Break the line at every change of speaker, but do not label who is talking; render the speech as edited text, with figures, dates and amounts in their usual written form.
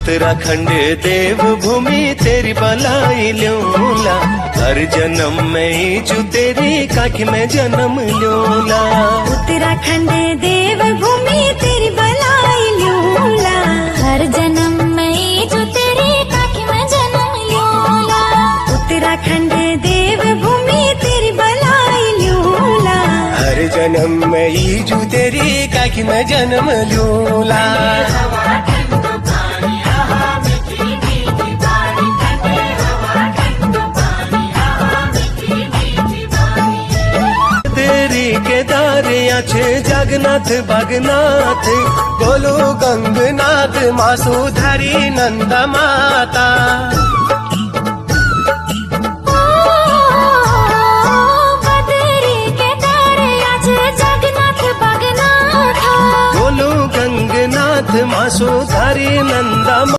उत्तराखंड देव भूमि तेरी बलाई ल्योला, हर जन्म में ही जो तेरी काखी में जन्म ल्योला।
उत्तराखंड देव भूमि तेरी बलाई ल्योला, हर जन्म में ही जो तेरी काखी में जन्म ल्योला। उत्तराखंड देव भूमि तेरी बलाई ल्योला,
हर जन्म में ही जो तेरी काखी में जन्म ल्योला। केदारे आछे जगन्नाथ बागनाथ, बोलो गंगनाथ मासूधारी नंदा माता।
बदरी केदारे आछे जगन्नाथ बागनाथ,
बोलो गंगनाथ मासूधारी नंदा।